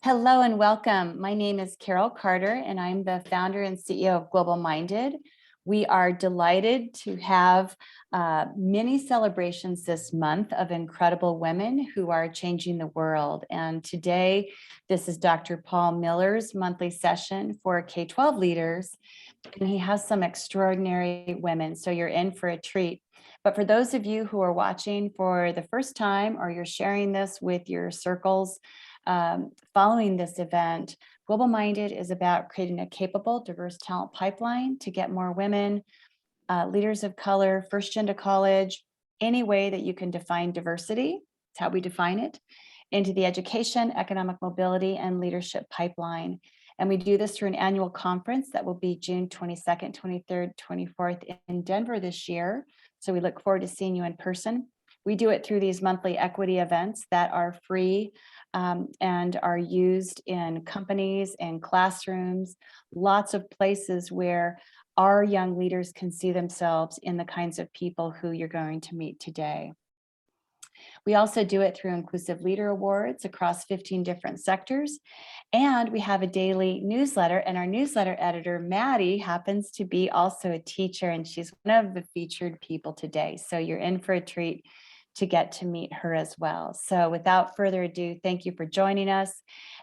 Hello and welcome. My name is Carol Carter, and I'm the founder and CEO of Global Minded. We are delighted to have many celebrations this month of incredible women who are changing the world. And today, this is Dr. Paul Miller's monthly session for K-12 leaders, and he has some extraordinary women, so you're in for a treat. But for those of you who are watching for the first time, or you're sharing this with your circles, following this event, Global Minded is about creating a capable, diverse talent pipeline to get more women, leaders of color, first gen to college, any way that you can define diversity, it's how we define it, into the education, economic mobility, and leadership pipeline. And we do this through an annual conference that will be June 22nd, 23rd, 24th in Denver this year. So we look forward to seeing you in person. We do it through these monthly equity events that are free and are used in companies and classrooms, lots of places where our young leaders can see themselves in the kinds of people who you're going to meet today. We also do it through Inclusive Leader Awards across 15 different sectors. And we have a daily newsletter, and our newsletter editor, Maddie, happens to be also a teacher, and she's one of the featured people today. So you're in for a treat to get to meet her as well. So without further ado, thank you for joining us.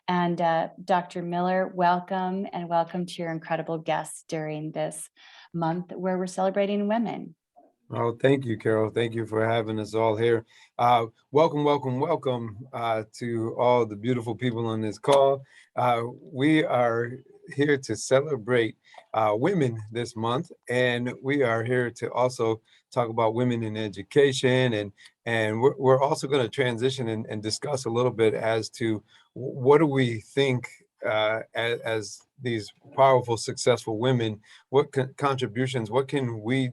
And Dr. Miller, welcome, and welcome to your incredible guests during this month where we're celebrating women. Oh, thank you, Carol. Thank you for having us all here. Welcome to all the beautiful people on this call. We are here to celebrate women this month, and we are here to also talk about women in education, and we're also going to transition and discuss a little bit as to what do we think as these powerful, successful women, what contributions, what can we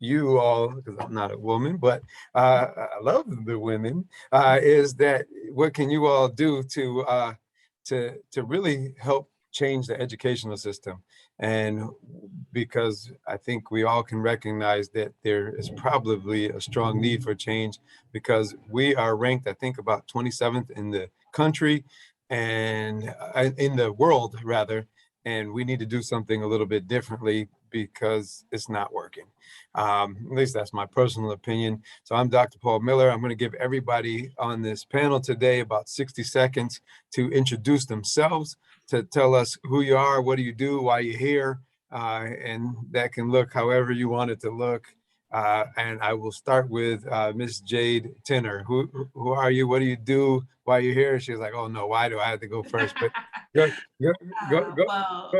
you all, because I'm not a woman, but I love the women, is that what can you all do to really help change the educational system? And because I think we all can recognize that there is probably a strong need for change, because we are ranked, I think, about 27th in the country and in the world, rather, and we need to do something a little bit differently because it's not working. At least that's my personal opinion. So I'm Dr. Paul Miller. I'm going to give everybody on this panel today about 60 seconds to introduce themselves, to tell us who you are, what do you do, why you're here, and that can look however you want it to look. And I will start with Miss Jade Tenner. Who are you? What do you do? Why you're here? She's like, oh no, why do I have to go first? But go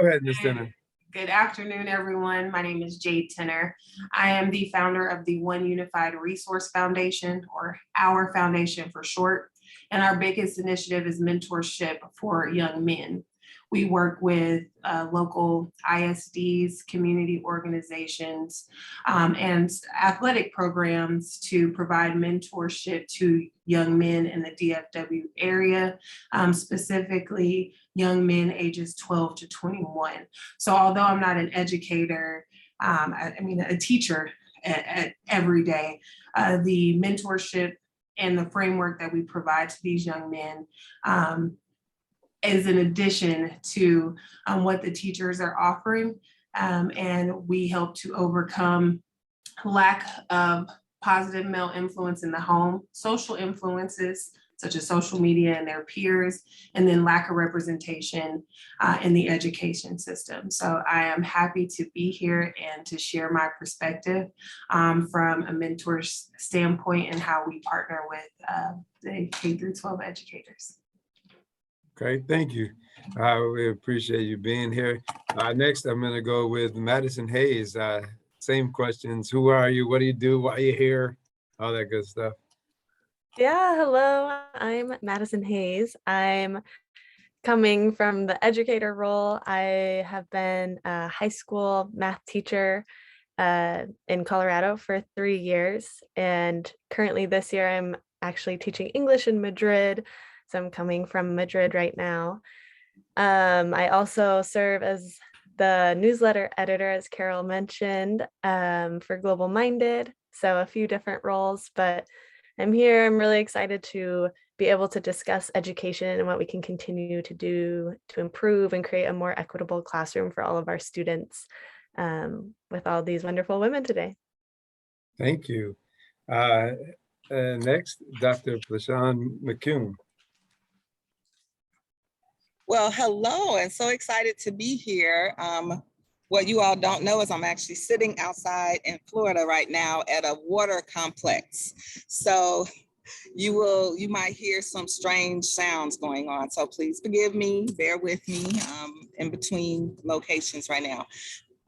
ahead, Miss Tenner. Good afternoon, everyone. My name is Jade Tenner. I am the founder of the One Unified Resource Foundation, or our foundation for short. And our biggest initiative is mentorship for young men. We work with local ISDs, community organizations, and athletic programs to provide mentorship to young men in the DFW area, specifically young men ages 12 to 21. So although I'm not an educator, I mean a teacher at every day, the mentorship and the framework that we provide to these young men is in addition to what the teachers are offering. And we help to overcome lack of positive male influence in the home, social influences such as social media and their peers, and then lack of representation in the education system. So I am happy to be here and to share my perspective from a mentor standpoint and how we partner with the K-12 educators. Okay, thank you. We appreciate you being here. Next, I'm going to go with Madison Hayes. Same questions. Who are you? What do you do? Why are you here? All that good stuff. Yeah, hello. I'm Madison Hayes. I'm coming from the educator role. I have been a high school math teacher in Colorado for 3 years. And currently this year, I'm actually teaching English in Madrid. So I'm coming from Madrid right now. I also serve as the newsletter editor, as Carol mentioned, for Global Minded. So a few different roles, but I'm here. I'm really excited to be able to discuss education and what we can continue to do to improve and create a more equitable classroom for all of our students with all these wonderful women today. Thank you. Next, Dr. Prashan Mccoon. Well, hello, and so excited to be here. What you all don't know is I'm actually sitting outside in Florida right now at a water complex. So you might hear some strange sounds going on. So please forgive me, bear with me in between locations right now.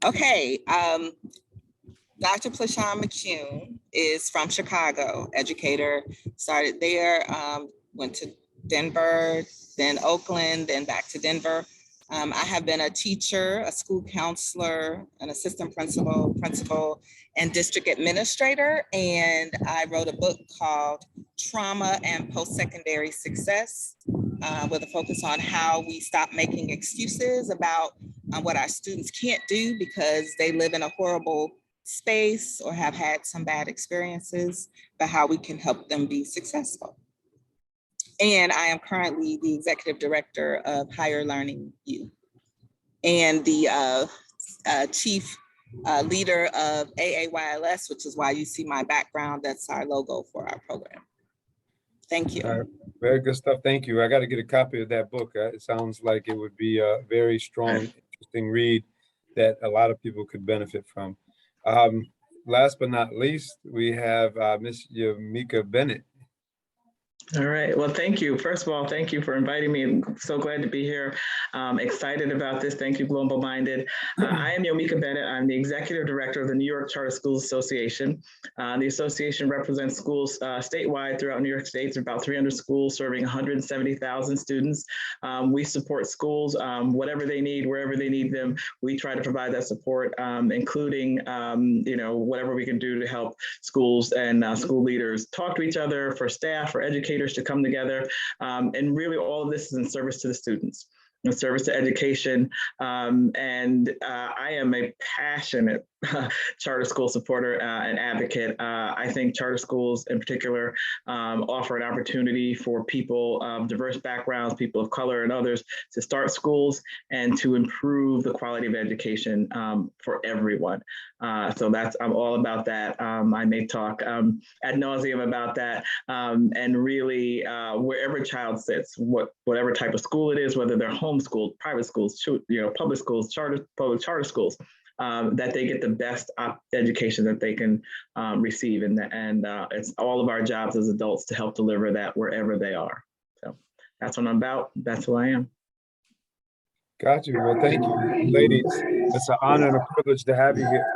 Okay, Dr. Pleson Mchugh is from Chicago, educator, started there, went to Denver, then Oakland, then back to Denver. I have been a teacher, a school counselor, an assistant principal, and district administrator. And I wrote a book called Trauma and Post-Secondary Success with a focus on how we stop making excuses about what our students can't do because they live in a horrible space or have had some bad experiences, but how we can help them be successful. And I am currently the executive director of Higher Learning U and the chief leader of AAYLS, which is why you see my background. That's our logo for our program. Thank you. Very good stuff. Thank you. I got to get a copy of that book. It sounds like it would be a very strong, interesting read that a lot of people could benefit from. Last but not least, we have Miss Yamika Bennett. All right. Well, thank you. First of all, thank you for inviting me. I'm so glad to be here. Excited about this. Thank you, Global Minded. I am Yamika Bennett. I'm the executive director of the New York Charter Schools Association. The association represents schools statewide throughout New York State. It's about 300 schools serving 170,000 students. We support schools, whatever they need, wherever they need them. We try to provide that support, including, whatever we can do to help schools and school leaders talk to each other, for staff, for educators to come together. And really all of this is in service to the students, in service to education. And I am a passionate charter school supporter and advocate. I think charter schools in particular offer an opportunity for people of diverse backgrounds, people of color and others to start schools and to improve the quality of education for everyone. So I'm all about that. I may talk ad nauseum about that. And really wherever a child sits, whatever type of school it is, whether they're homeschooled, private schools, public schools, public charter schools, that they get the best education that they can receive. And it's all of our jobs as adults to help deliver that wherever they are. So that's what I'm about. That's who I am. Got you. Well, thank you, ladies. It's an honor and a privilege to have you here.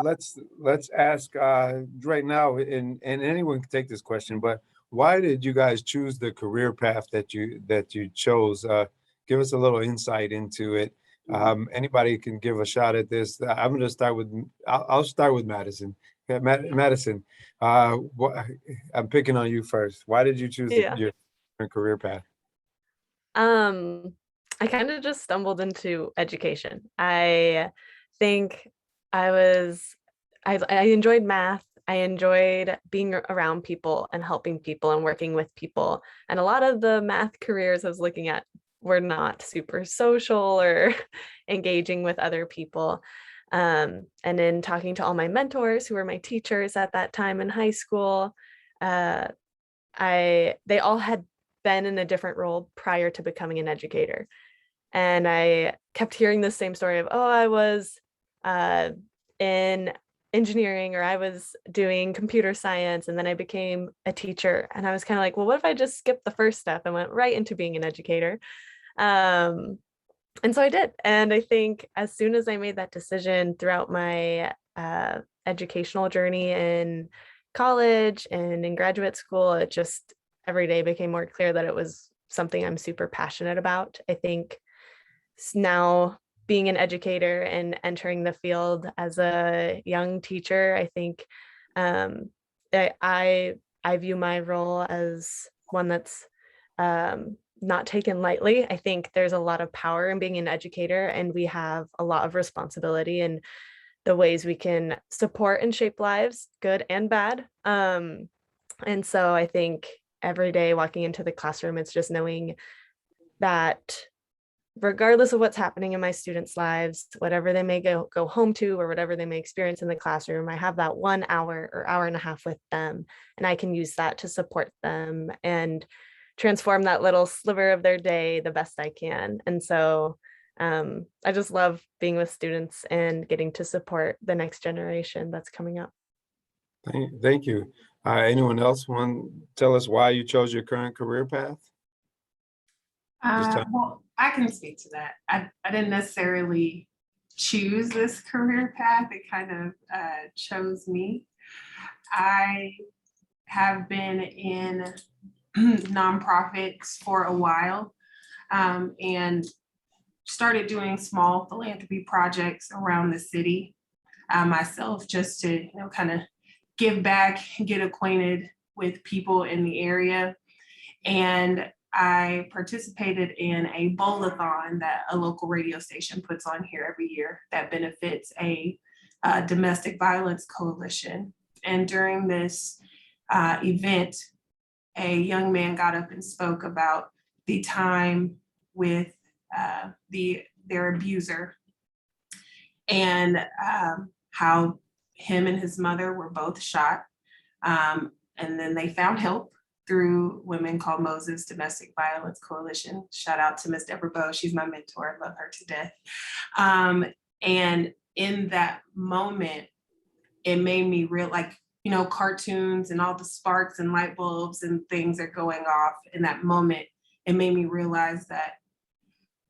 Let's ask right now, and anyone can take this question, but why did you guys choose the career path that you chose? Give us a little insight into it. Anybody can give a shot at this. I'm going to start with, I'll start with Madison. Madison, I'm picking on you first. Why did you choose your career path? I kind of just stumbled into education. I think I enjoyed math. I enjoyed being around people and helping people and working with people. And a lot of the math careers I was looking at were not super social or engaging with other people. And in talking to all my mentors who were my teachers at that time in high school, they all had been in a different role prior to becoming an educator. And I kept hearing the same story of, I was in engineering, or I was doing computer science, and then I became a teacher. And I was kind of like, well, what if I just skipped the first step and went right into being an educator? And so I did. And I think as soon as I made that decision throughout my educational journey in college and in graduate school, it just every day became more clear that it was something I'm super passionate about. I think now being an educator and entering the field as a young teacher, I think I view my role as one that's not taken lightly. I think there's a lot of power in being an educator, and we have a lot of responsibility in the ways we can support and shape lives, good and bad. And so I think every day walking into the classroom, it's just knowing that regardless of what's happening in my students' lives, whatever they may go home to or whatever they may experience in the classroom, I have that 1 hour or hour and a half with them, and I can use that to support them and transform that little sliver of their day the best I can. And so I just love being with students and getting to support the next generation that's coming up. Thank you. Anyone else want to tell us why you chose your current career path? Well, I can speak to that. I didn't necessarily choose this career path. It kind of chose me. I have been in nonprofits for a while and started doing small philanthropy projects around the city myself, just to kind of give back, get acquainted with people in the area. And I participated in a bowl-a-thon that a local radio station puts on here every year that benefits a domestic violence coalition. And during this event, a young man got up and spoke about the time with their abuser and how him and his mother were both shot. And then they found help through Women Called Moses Domestic Violence Coalition. Shout out to Miss Deborah Bowe. She's my mentor. I love her to death. And in that moment, it made me cartoons and all the sparks and light bulbs and things are going off in that moment. It made me realize that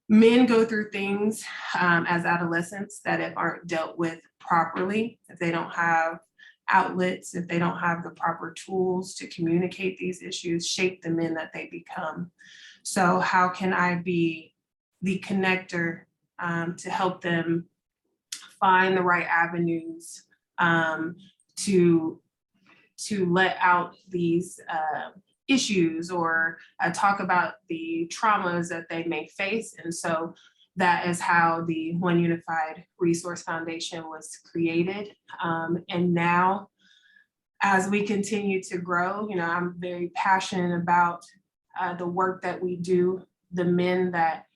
men go through things as adolescents that if aren't dealt with properly, if they don't have outlets, if they don't have the proper tools to communicate these issues, shape the men that they become. So how can I be the connector to help them find the right avenues to let out these issues or talk about the traumas that they may face? And so that is how the One Unified Resource Foundation was created. And now, as we continue to grow, I'm very passionate about the work that we do, the men that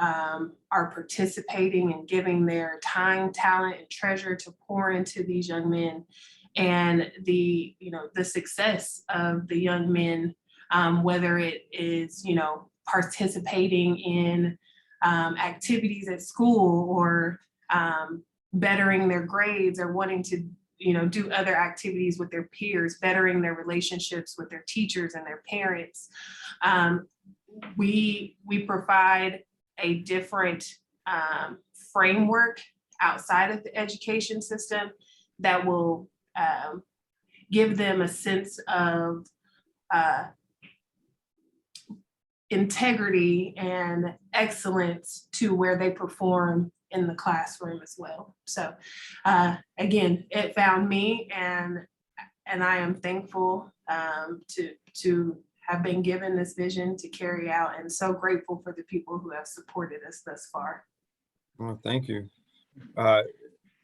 are participating and giving their time, talent, and treasure to pour into these young men, and the success of the young men, whether it is, participating in activities at school or bettering their grades or wanting to, do other activities with their peers, bettering their relationships with their teachers and their parents. We provide a different framework outside of the education system that will give them a sense of integrity and excellence to where they perform in the classroom as well. So again, it found me, and I am thankful to have been given this vision to carry out, and so grateful for the people who have supported us thus far. Well, thank you.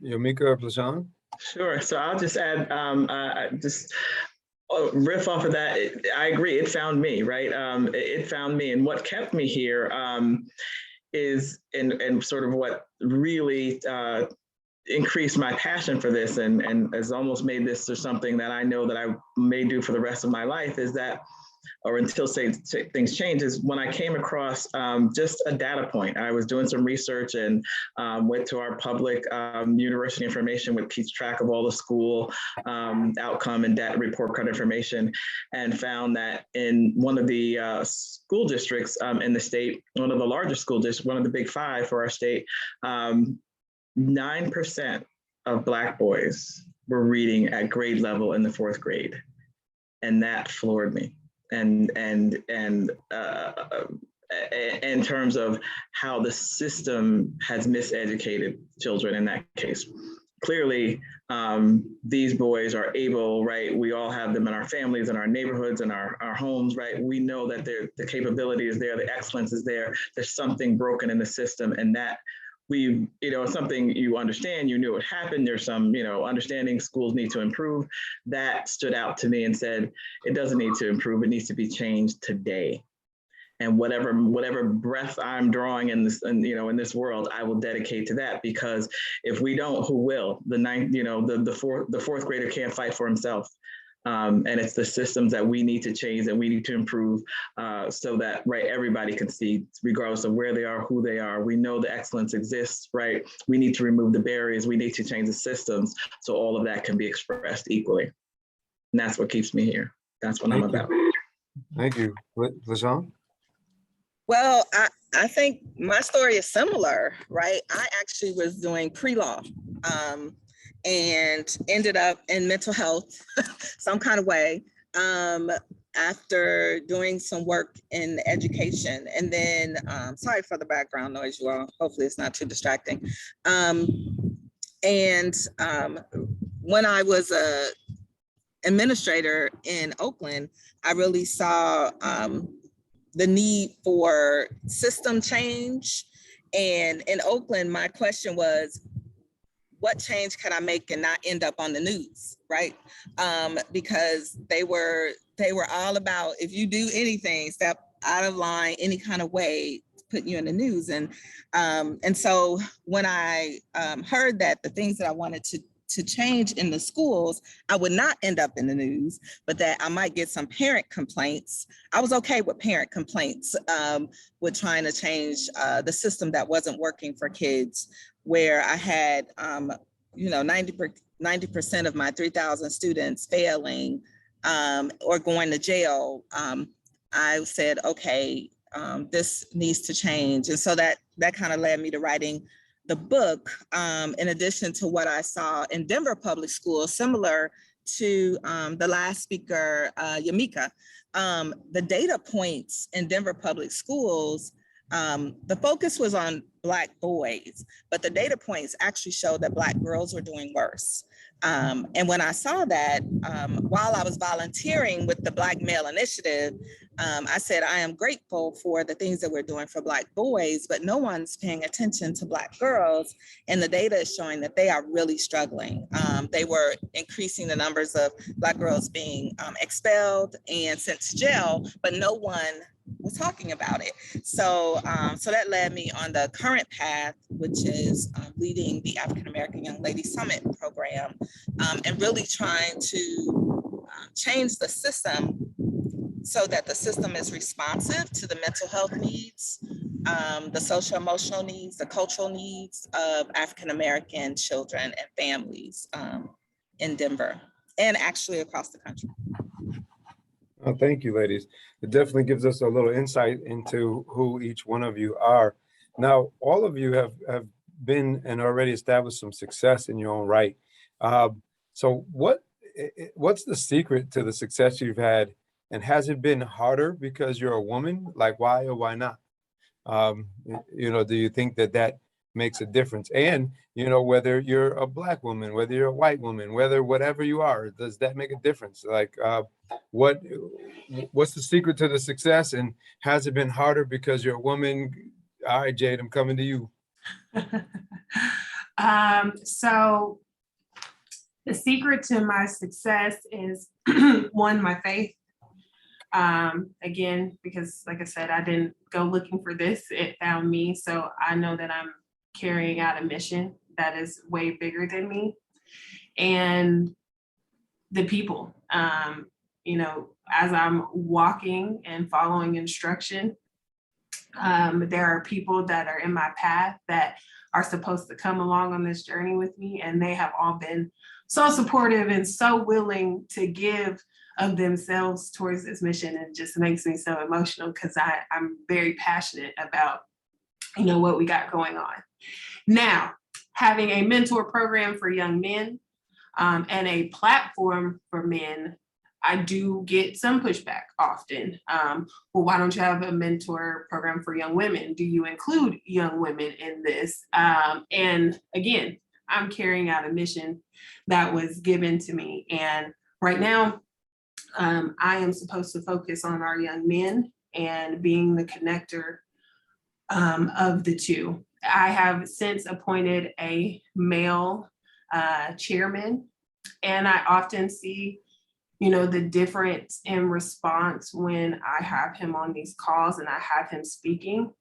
Yomika or Prashan? Sure. So I'll just add, riff off of that. I agree. It found me, right? It found me, and what kept me here is, and sort of what really increased my passion for this, and has almost made this to something that I know that I may do for the rest of my life, is that, or until things change, is when I came across just a data point. I was doing some research and went to our public university information, which keeps track of all the school outcome and data report card information, and found that in one of the school districts in the state, one of the largest school districts, one of the big 5 for our state, 9% of Black boys were reading at grade level in the 4th grade. And that floored me. And in terms of how the system has miseducated children in that case. Clearly, these boys are able, right? We all have them in our families, in our neighborhoods, in our homes, right? We know that the capability is there, the excellence is there. There's something broken in the system, and that something you understand, you knew it happened, there's some, understanding schools need to improve. That stood out to me and said, it doesn't need to improve, it needs to be changed today. And whatever breath I'm drawing in this, in this world, I will dedicate to that, because if we don't, who will? The fourth grader can't fight for himself. And it's the systems that we need to change and we need to improve, so that, right, everybody can see, regardless of where they are, who they are. We know the excellence exists, right? We need to remove the barriers. We need to change the systems so all of that can be expressed equally. And that's what keeps me here. That's what I'm about. Thank you. Prashan? Well, I think my story is similar, right? I actually was doing pre-law and ended up in mental health some kind of way after doing some work in education. And then, sorry for the background noise, you all. Hopefully it's not too distracting. When I was a administrator in Oakland, I really saw the need for system change. And in Oakland, my question was, what change can I make and not end up on the news, right? Because they were all about, if you do anything, step out of line, any kind of way, putting you in the news. And so when I heard that the things that I wanted to change in the schools, I would not end up in the news, but that I might get some parent complaints. I was okay with parent complaints with trying to change the system that wasn't working for kids, where I had 90% of my 3,000 students failing or going to jail. I said, okay, this needs to change. And so that kind of led me to writing the book, in addition to what I saw in Denver public schools, similar to the last speaker, Yamika. The data points in Denver public schools, the focus was on Black boys, but the data points actually showed that Black girls were doing worse. And when I saw that, while I was volunteering with the Black Male Initiative, I said, I am grateful for the things that we're doing for Black boys, but no one's paying attention to Black girls. And the data is showing that they are really struggling. They were increasing the numbers of Black girls being expelled and sent to jail, but no one was talking about it. So that led me on the current path, which is leading the African American Young Lady Summit program, and really trying to change the system so that the system is responsive to the mental health needs, the social emotional needs, the cultural needs of African American children and families in Denver and actually across the country. Oh, thank you, ladies. It definitely gives us a little insight into who each one of you are. Now, all of you have been and already established some success in your own right. So what's the secret to the success you've had? And has it been harder because you're a woman? Like, why or why not? Do you think that makes a difference? And, whether you're a Black woman, whether you're a white woman, whatever you are, does that make a difference? Like, what's the secret to the success? And has it been harder because you're a woman? All right, Jade, I'm coming to you. So the secret to my success is one, my faith. Again, because like I said, I didn't go looking for this, it found me. So I know that I'm carrying out a mission that is way bigger than me. And the people, as I'm walking and following instruction, there are people that are in my path that are supposed to come along on this journey with me. And they have all been so supportive and so willing to give of themselves towards this mission. And it just makes me so emotional because I'm very passionate about, what we got going on. Now, having a mentor program for young men and a platform for men, I do get some pushback often. Well, why don't you have a mentor program for young women? Do you include young women in this? And again, I'm carrying out a mission that was given to me. And right now, I am supposed to focus on our young men and being the connector of the two. I have since appointed a male chairman, and I often see, the difference in response when I have him on these calls and I have him speaking.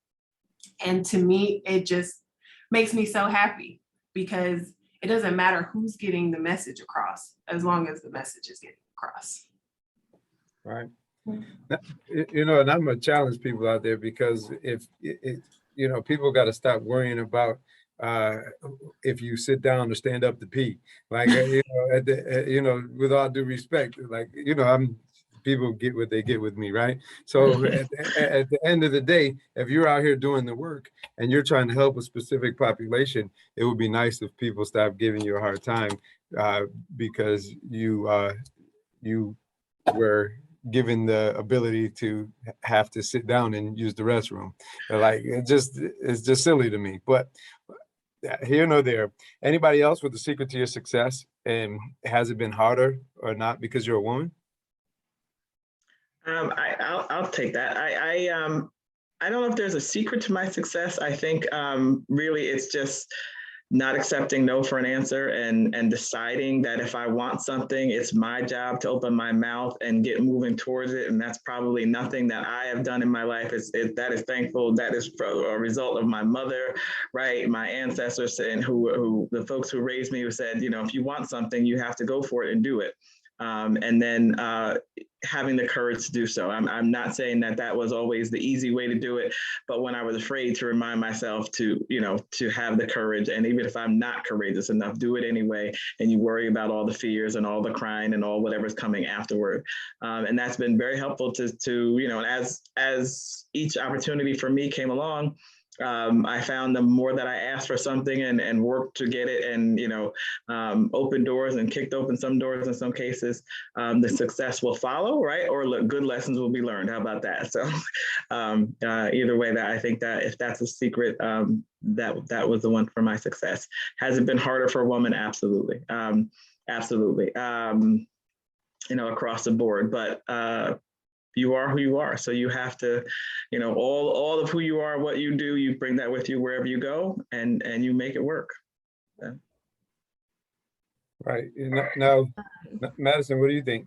And to me, it just makes me so happy because it doesn't matter who's getting the message across as long as the message is getting across. Right. And I'm gonna challenge people out there because if people got to stop worrying about if you sit down or stand up to pee. Like with all due respect, like people get what they get with me, right? So at the end of the day, if you're out here doing the work and you're trying to help a specific population, it would be nice if people stop giving you a hard time because you were given the ability to have to sit down and use the restroom. Like it's just silly to me. But here nor there. Anybody else with the secret to your success, and has it been harder or not because you're a woman? I'll take that. I don't know if there's a secret to my success. I think really it's just not accepting no for an answer and deciding that if I want something, it's my job to open my mouth and get moving towards it. And that's probably nothing that I have done in my life. That is thankful. That is a result of my mother, right? My ancestors and who the folks who raised me who said, if you want something, you have to go for it and do it. And then having the courage to do so. I'm not saying that was always the easy way to do it, but when I was afraid, to remind myself to have the courage, and even if I'm not courageous enough, do it anyway. And you worry about all the fears and all the crying and all whatever's coming afterward. And that's been very helpful to as each opportunity for me came along. I found the more that I asked for something and worked to get it and, opened doors and kicked open some doors in some cases, the success will follow, right? Or good lessons will be learned. How about that? So either way, that I think that if that's a secret, that was the one for my success. Has it been harder for a woman? Absolutely. Absolutely. Across the board, but you are who you are. So you have to, all of who you are, what you do, you bring that with you wherever you go and you make it work. Yeah. Right. Now, Madison, what do you think?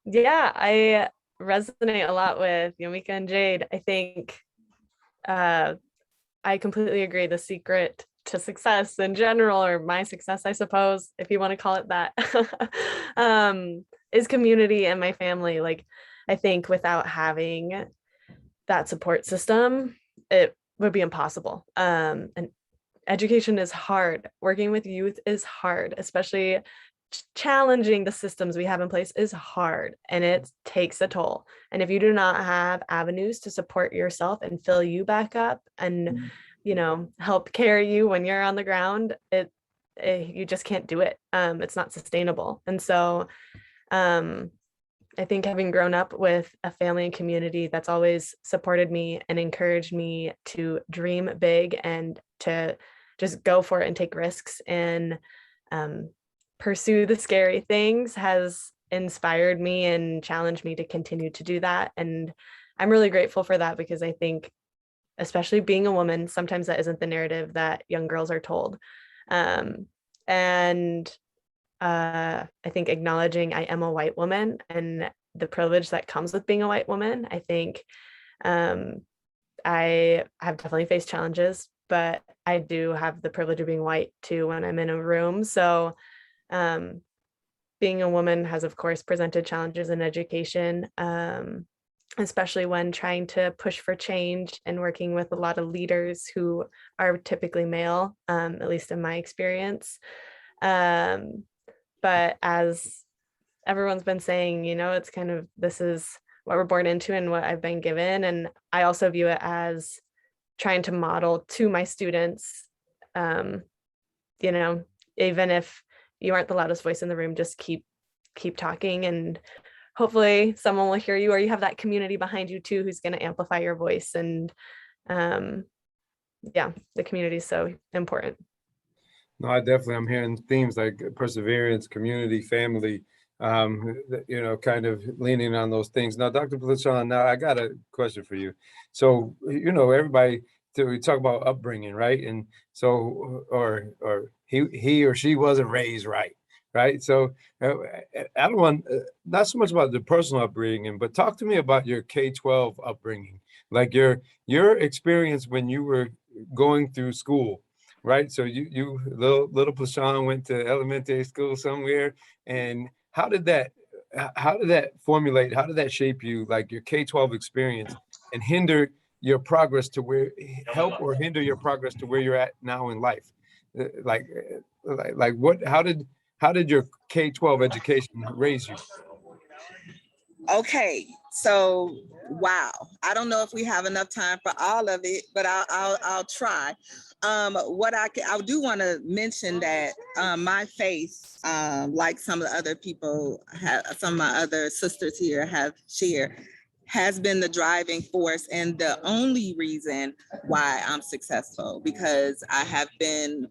Yeah, I resonate a lot with Yomika and Jade. I think I completely agree. The secret to success in general, or my success, I suppose, if you want to call it that, is community and my family. Like, I think without having that support system, it would be impossible. And education is hard. Working with youth is hard, especially challenging the systems we have in place is hard, and it takes a toll. And if you do not have avenues to support yourself and fill you back up and help carry you when you're on the ground, you just can't do it. It's not sustainable. And so I think having grown up with a family and community that's always supported me and encouraged me to dream big and to just go for it and take risks and pursue the scary things has inspired me and challenged me to continue to do that. And I'm really grateful for that, because I think, especially being a woman, sometimes that isn't the narrative that young girls are told. I think acknowledging I am a white woman and the privilege that comes with being a white woman, I think I have definitely faced challenges, but I do have the privilege of being white too when I'm in a room. So being a woman has, of course, presented challenges in education, especially when trying to push for change and working with a lot of leaders who are typically male, at least in my experience. But as everyone's been saying, it's kind of, this is what we're born into and what I've been given. And I also view it as trying to model to my students, even if you aren't the loudest voice in the room, just keep talking, and hopefully someone will hear you, or you have that community behind you too, who's going to amplify your voice. And the community is so important. No, I'm hearing themes like perseverance, community, family, kind of leaning on those things. Now, Dr. Pleson, now I got a question for you. So, everybody, we talk about upbringing, right? And so, or he or she wasn't raised right, right? So, I don't want, not so much about the personal upbringing, but talk to me about your K-12 upbringing, like your experience when you were going through school, right? So little Prashan went to elementary school somewhere, and how did that formulate? How did that shape you, like your K-12 experience, and hinder your progress to where help or hinder your progress to where you're at now in life? Like what? How did your K-12 education raise you? Okay, so wow, I don't know if we have enough time for all of it, but I'll try. I do want to mention that my faith, like some of the other people, some of my other sisters here have shared, has been the driving force and the only reason why I'm successful, because I have been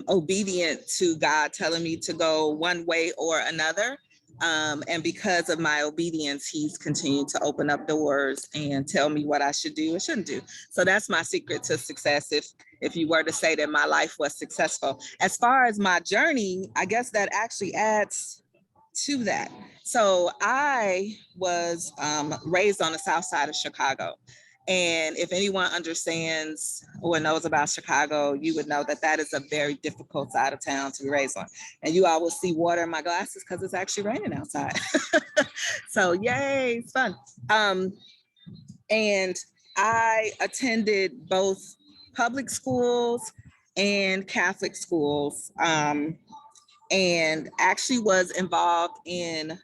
obedient to God telling me to go one way or another. And because of my obedience, he's continued to open up doors and tell me what I should do and shouldn't do. So that's my secret to success. If you were to say that my life was successful, as far as my journey, I guess that actually adds to that. So I was raised on the south side of Chicago. And if anyone understands or knows about Chicago, you would know that that is a very difficult side of town to be raised on. And you all will see water in my glasses because it's actually raining outside. So yay, it's fun. And I attended both public schools and Catholic schools, and actually was involved in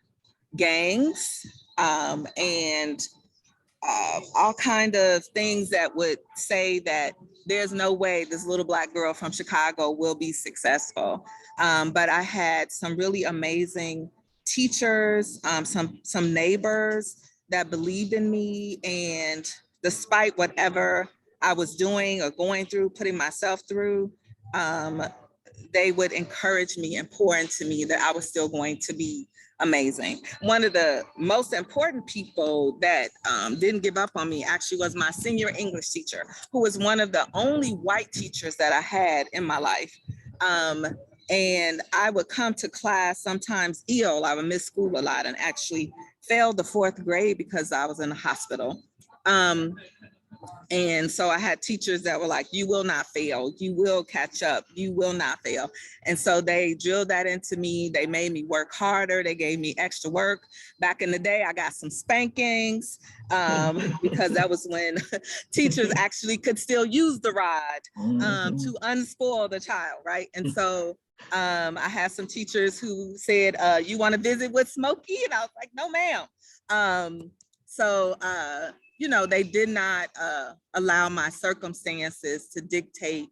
gangs and all kind of things that would say that there's no way this little Black girl from Chicago will be successful. But I had some really amazing teachers, some neighbors that believed in me, and despite whatever I was doing or going through, putting myself through, they would encourage me and pour into me that I was still going to be amazing. One of the most important people that didn't give up on me actually was my senior English teacher, who was one of the only white teachers that I had in my life. And I would come to class sometimes ill. I would miss school a lot and actually failed the 4th grade because I was in the hospital. And so I had teachers that were like, you will not fail, you will catch up, you will not fail. And so they drilled that into me. They made me work harder. They gave me extra work. Back in the day, I got some spankings because that was when teachers actually could still use the rod to unspoil the child, right? And so I had some teachers who said, you want to visit with Smokey? And I was like, no, ma'am. They did not allow my circumstances to dictate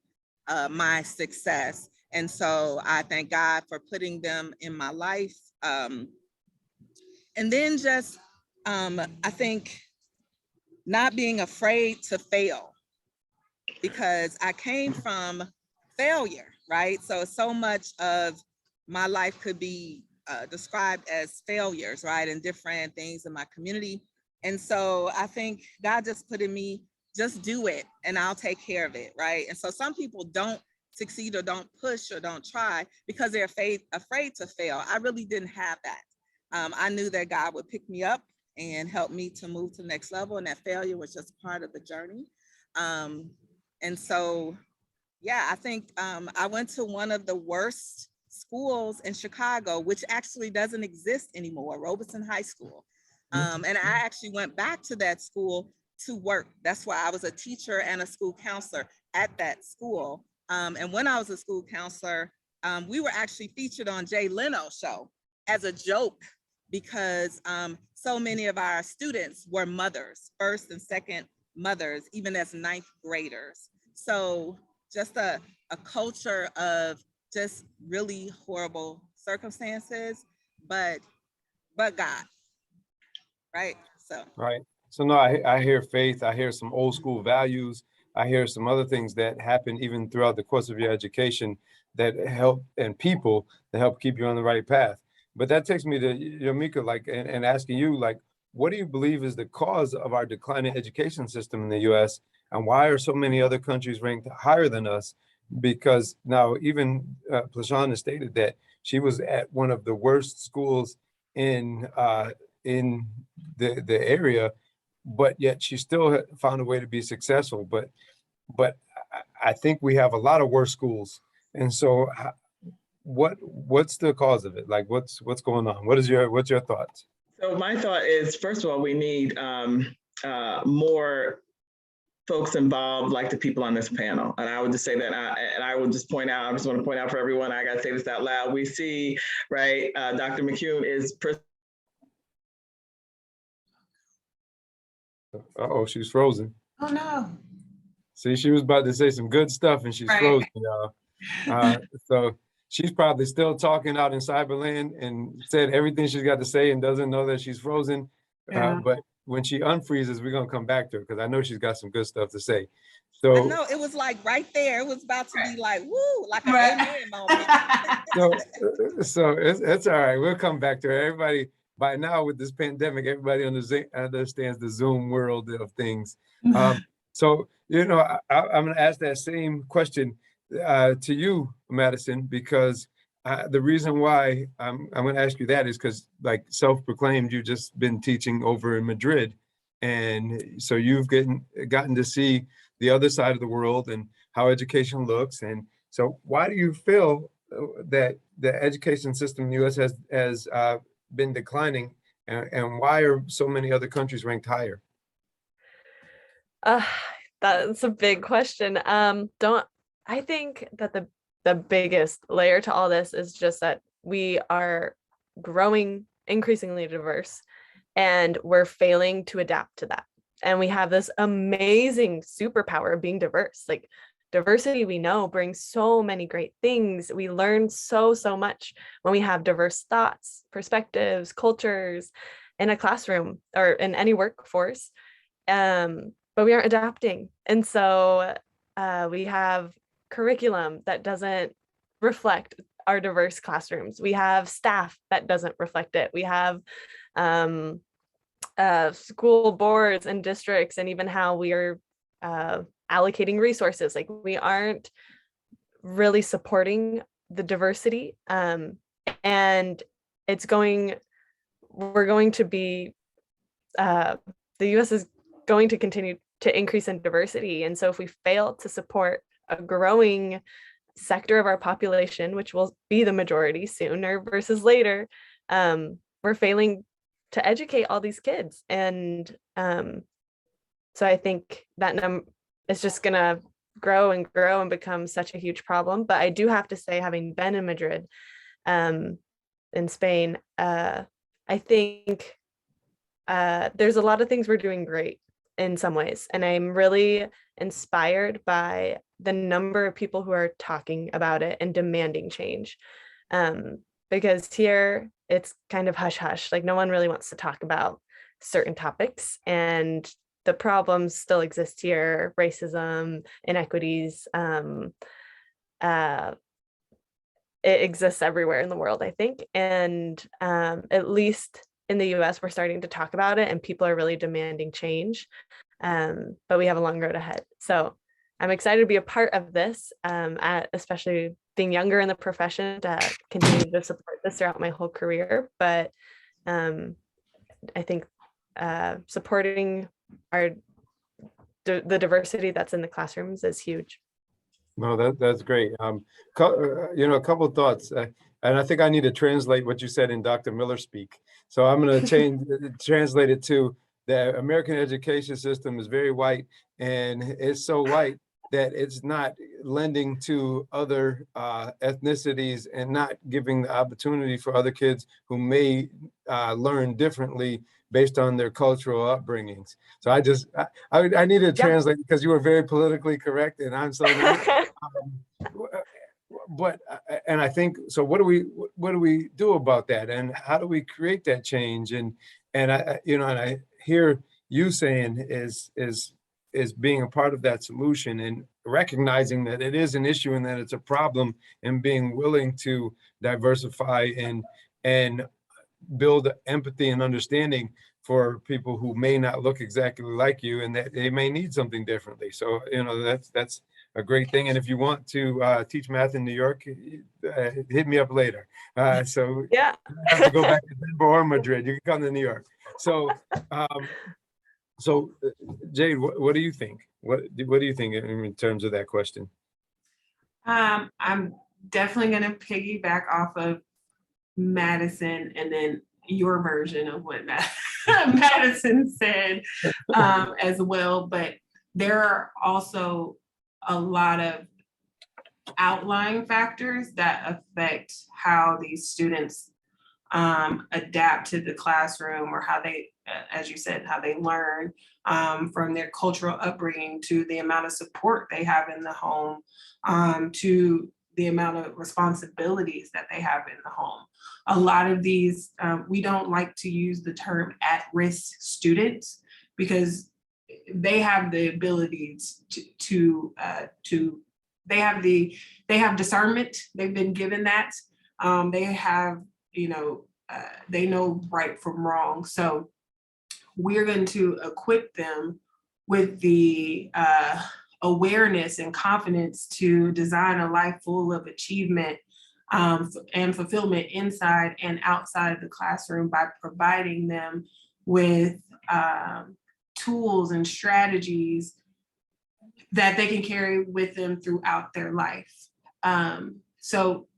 my success. And so I thank God for putting them in my life. And then just, I think, not being afraid to fail, because I came from failure, right? So much of my life could be described as failures, right? And different things in my community. And so I think God just put in me, just do it and I'll take care of it, right? And so some people don't succeed or don't push or don't try because they're afraid to fail. I really didn't have that. I knew that God would pick me up and help me to move to the next level, and that failure was just part of the journey. And so, yeah, I think I went to one of the worst schools in Chicago, which actually doesn't exist anymore, Robeson High School. And I actually went back to that school to work. That's why I was a teacher and a school counselor at that school. And when I was a school counselor, we were actually featured on Jay Leno's show as a joke, because so many of our students were mothers, first and second mothers, even as 9th graders. So just a culture of just really horrible circumstances, but God. Right. Right. So no, I hear faith. I hear some old school values. I hear some other things that happen even throughout the course of your education that help, and people that help keep you on the right path. But that takes me to Yomika, like, and asking you, like, what do you believe is the cause of our declining education system in the U.S. and why are so many other countries ranked higher than us? Because now even Prashan has stated that she was at one of the worst schools in the area, but yet she still found a way to be successful. But I think we have a lot of worse schools, and so what's the cause of it? Like, what's going on? What's your thoughts? So my thought is, first of all, we need more folks involved, like the people on this panel. And I would just say that, I would just point out, I just want to point out for everyone, I got to say this out loud. We see, right, Dr. McCoon is. Uh-oh, she's frozen. Oh, no. See, she was about to say some good stuff and she's Right. frozen, y'all. So she's probably still talking out in cyberland and said everything she's got to say and doesn't know that she's frozen. Yeah. But when she unfreezes, we're gonna come back to her because I know she's got some good stuff to say. I So, know it was like right there. It was about to be like, woo, like an Right. amen moment. so it's all right. We'll come back to her. Everybody, by now with this pandemic, everybody understands the Zoom world of things. So, I'm going to ask that same question to you, Madison, because the reason why I'm going to ask you that is because, like self-proclaimed, you've just been teaching over in Madrid. And so you've gotten to see the other side of the world and how education looks. And so why do you feel that the education system in the U.S. has been declining, and why are so many other countries ranked higher? That's a big question. I think that the biggest layer to all this is just that we are growing increasingly diverse and we're failing to adapt to that. And we have this amazing superpower of being diverse. Like diversity, we know, brings so many great things. We learn so much when we have diverse thoughts, perspectives, cultures in a classroom or in any workforce. But we aren't adapting. And so we have curriculum that doesn't reflect our diverse classrooms. We have staff that doesn't reflect it. We have school boards and districts, and even how we are allocating resources. Like we aren't really supporting the diversity. And we're going to be, the US is going to continue to increase in diversity. And so if we fail to support a growing sector of our population, which will be the majority sooner versus later, we're failing to educate all these kids. And so I think that is just going to grow and become such a huge problem. But I do have to say, having been in Madrid, in Spain, I think there's a lot of things we're doing great in some ways. And I'm really inspired by the number of people who are talking about it and demanding change. Because here it's kind of hush hush, like no one really wants to talk about certain topics, and the problems still exist here: racism, inequities. It exists everywhere in the world, I think. And at least in the US, we're starting to talk about it and people are really demanding change. But we have a long road ahead. So I'm excited to be a part of this, especially being younger in the profession, to continue to support this throughout my whole career. But I think supporting the diversity that's in the classrooms is huge. No, that's great. A couple of thoughts, and I think I need to translate what you said in Dr. Miller speak. So I'm going to translate it to the American education system is very white, and it's so white that it's not lending to other ethnicities and not giving the opportunity for other kids who may learn differently based on their cultural upbringings. So I need to translate because you were very politically correct, and I'm so not. But I think so. What do we do about that, and how do we create that change? And I hear you saying is being a part of that solution and recognizing that it is an issue and that it's a problem, and being willing to diversify and build empathy and understanding for people who may not look exactly like you and that they may need something differently. So, that's a great thing. And if you want to teach math in New York, hit me up later. So Yeah. you don't have to go back to Denver or Madrid. You can come to New York. So, Jade, what do you think? What do you think in terms of that question? I'm definitely going to piggyback off of Madison and then your version of what Madison said as well. But there are also a lot of outlying factors that affect how these students adapt to the classroom, or how they, as you said, how they learn, from their cultural upbringing to the amount of support they have in the home, to the amount of responsibilities that they have in the home. A lot of these, we don't like to use the term at-risk students because they have the ability they have discernment. They've been given that. They have, they know right from wrong. So we're going to equip them with the awareness and confidence to design a life full of achievement and fulfillment inside and outside of the classroom by providing them with tools and strategies that they can carry with them throughout their life. So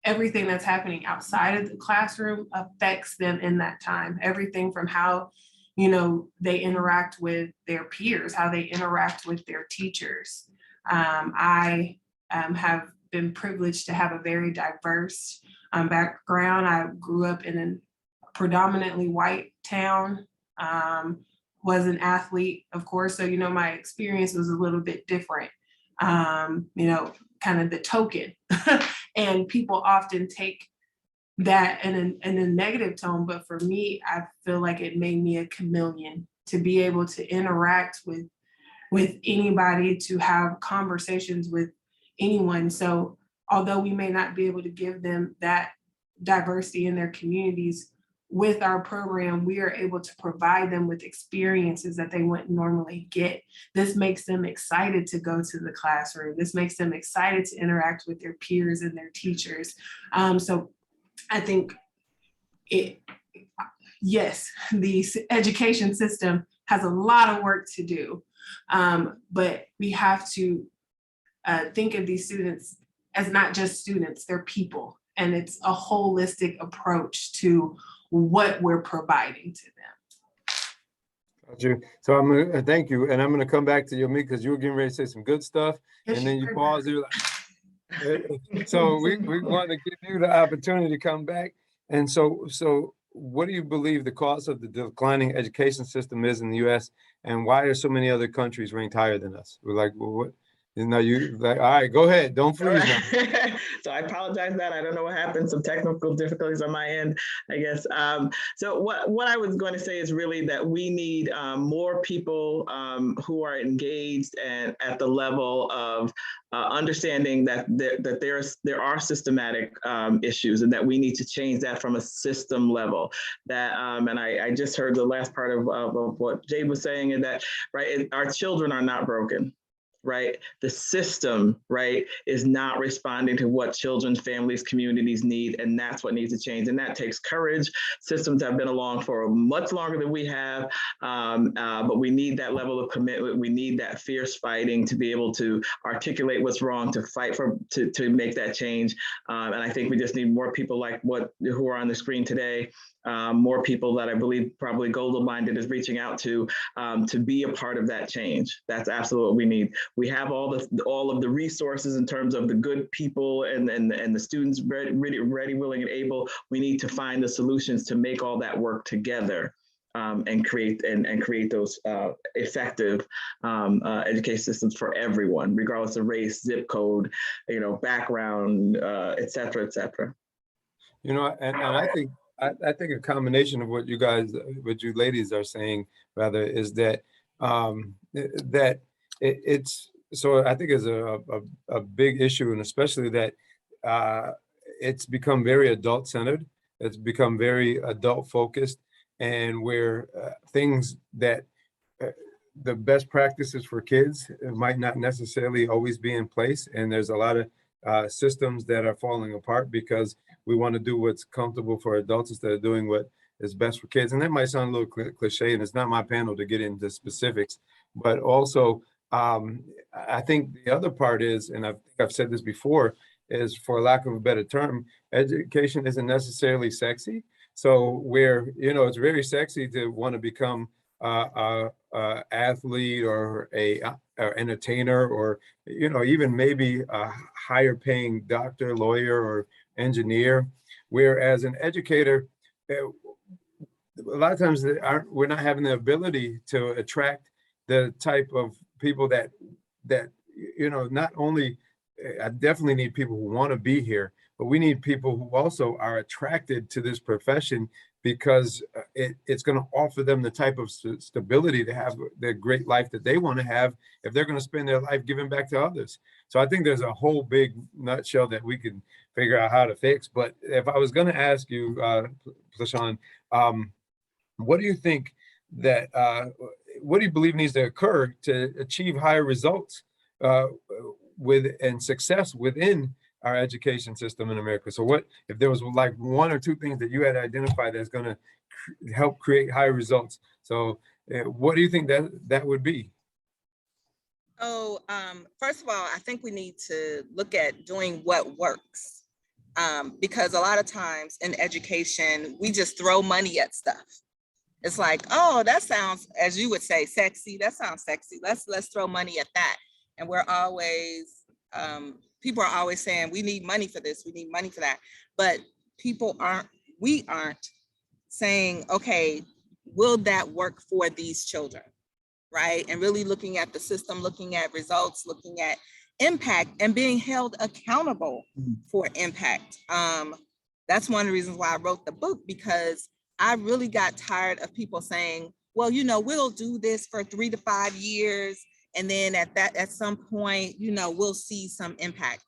everything that's happening outside of the classroom affects them in that time. Everything from how, they interact with their peers, how they interact with their teachers. I have been privileged to have a very diverse background. I grew up in a predominantly white town, was an athlete, of course. So, my experience was a little bit different, kind of the token. And people often take that in a negative tone. But for me, I feel like it made me a chameleon to be able to interact with anybody, to have conversations with anyone. So although we may not be able to give them that diversity in their communities, with our program, we are able to provide them with experiences that they wouldn't normally get. This makes them excited to go to the classroom. This makes them excited to interact with their peers and their teachers. So I think yes, the education system has a lot of work to do, but we have to think of these students as not just students, they're people. And it's a holistic approach to what we're providing to them. Got you. So I'm gonna thank you, and I'm gonna come back to you, because you were getting ready to say some good stuff, and then you paused. You're like, so we want to give you the opportunity to come back. And so what do you believe the cause of the declining education system is in the U.S., and why are so many other countries ranked higher than us? We're like, well, what? You like, all right, go ahead. Don't freeze now. So I apologize that I don't know what happened. Some technical difficulties on my end, I guess. So what I was going to say is really that we need more people who are engaged and at the level of understanding that there are systematic issues, and that we need to change that from a system level. That and I just heard the last part of what Jade was saying, and that our children are not broken. Right? The system, right, is not responding to what children, families, communities need, and that's what needs to change. And that takes courage. Systems have been along for much longer than we have, but we need that level of commitment. We need that fierce fighting to be able to articulate what's wrong, to fight to make that change. And I think we just need more people like who are on the screen today. More people that I believe probably Global Minded is reaching out to be a part of that change. That's absolutely what we need. We have all of the resources in terms of the good people and the students ready, willing, and able. We need to find the solutions to make all that work together. And create those effective education systems for everyone, regardless of race, zip code, background, et cetera, et cetera. And I think a combination of what you ladies are saying, rather, is that it's so I think is a big issue, and especially that it's become very adult centered. It's become very adult focused, and where things that the best practices for kids might not necessarily always be in place. And there's a lot of systems that are falling apart because we want to do what's comfortable for adults instead of doing what is best for kids. And that might sound a little cliche, and it's not my panel to get into specifics, but also I think the other part is, and I've said this before, is, for lack of a better term, education isn't necessarily sexy. So where, it's very sexy to want to become a athlete or or entertainer, or even maybe a higher paying doctor, lawyer, or engineer. Whereas an educator, a lot of times we're not having the ability to attract the type of people that not only, I definitely need people who want to be here, but we need people who also are attracted to this profession, because it's going to offer them the type of stability to have the great life that they want to have if they're going to spend their life giving back to others. So I think there's a whole big nutshell that we can figure out how to fix. But if I was going to ask you, Prashan, what do you think that, what do you believe needs to occur to achieve higher results and success within our education system in America? So what, if there was like one or two things that you had identified that's going to help create higher results? So what do you think that would be? Oh, first of all, I think we need to look at doing what works, because a lot of times in education, we just throw money at stuff. It's like, oh, that sounds, as you would say, sexy. That sounds sexy. Let's throw money at that. And we're always, people are always saying, we need money for this, we need money for that. But we aren't saying, okay, will that work for these children, right? And really looking at the system, looking at results, looking at impact, and being held accountable for impact. That's one of the reasons why I wrote the book, because I really got tired of people saying, well, we'll do this for 3 to 5 years, and then at some point, we'll see some impact.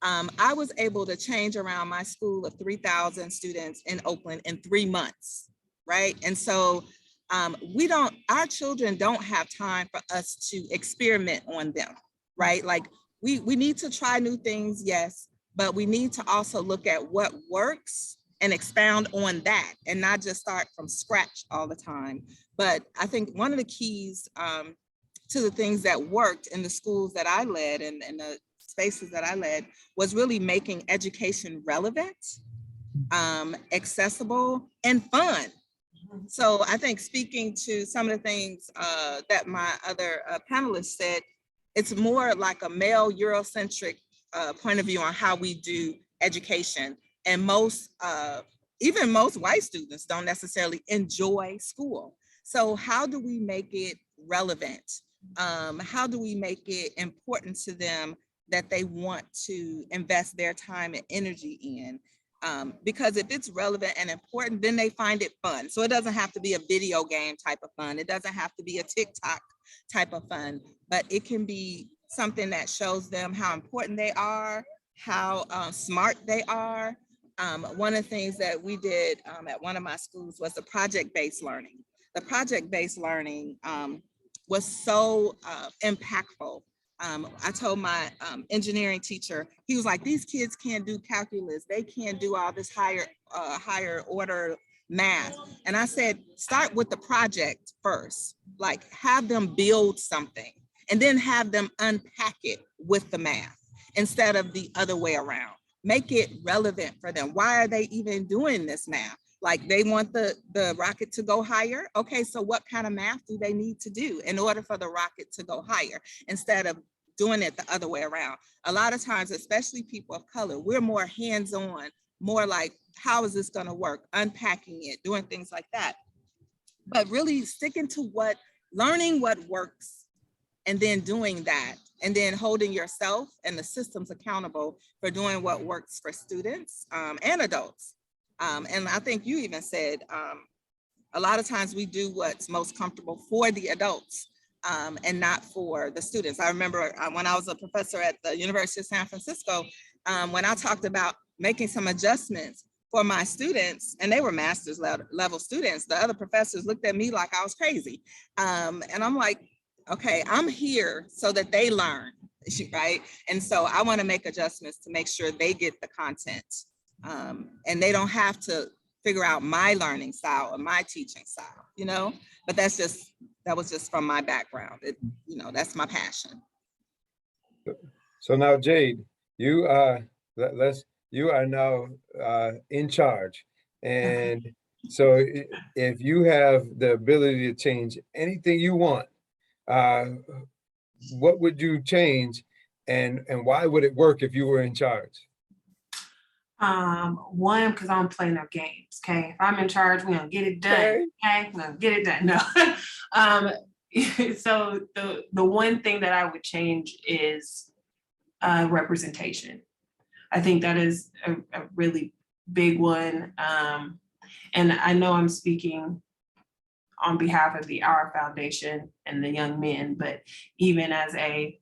I was able to change around my school of 3,000 students in Oakland in 3 months, right? And so our children don't have time for us to experiment on them, right? Like we need to try new things, yes, but we need to also look at what works and expound on that, and not just start from scratch all the time. But I think one of the keys to the things that worked in the schools that I led and the spaces that I led was really making education relevant, accessible, and fun. So I think, speaking to some of the things that my other panelists said, it's more like a male Eurocentric point of view on how we do education. And even most white students don't necessarily enjoy school. So how do we make it relevant? How do we make it important to them that they want to invest their time and energy in? Because if it's relevant and important, then they find it fun. So it doesn't have to be a video game type of fun. It doesn't have to be a TikTok type of fun, but it can be something that shows them how important they are, how smart they are. One of the things that we did at one of my schools was the project-based learning. The project-based learning was so impactful. I told my engineering teacher, he was like, these kids can't do calculus. They can't do all this higher order math. And I said, start with the project first, like have them build something and then have them unpack it with the math instead of the other way around. Make it relevant for them. Why are they even doing this math? Like they want the rocket to go higher. Okay, so what kind of math do they need to do in order for the rocket to go higher, instead of doing it the other way around? A lot of times, especially people of color, we're more hands-on, more like, how is this gonna work? Unpacking it, doing things like that. But really sticking to learning what works, and then doing that, and then holding yourself and the systems accountable for doing what works for students and adults. And I think you even said, a lot of times we do what's most comfortable for the adults and not for the students. I remember when I was a professor at the University of San Francisco, when I talked about making some adjustments for my students, and they were master's level students, the other professors looked at me like I was crazy. And I'm like, okay, I'm here so that they learn, right? And so I want to make adjustments to make sure they get the content. And they don't have to figure out my learning style or my teaching style, you know, but that was just from my background. You know, that's my passion. So now, Jade, you you are now in charge, and so if you have the ability to change anything you want, what would you change, and why would it work if you were in charge? One, because I don't play no games. Okay, if I'm in charge, we're gonna get it done. Okay, we're gonna get it done. No. So the one thing that I would change is representation. I think that is a really big one. And I know I'm speaking on behalf of the Our Foundation and the young men, but even as a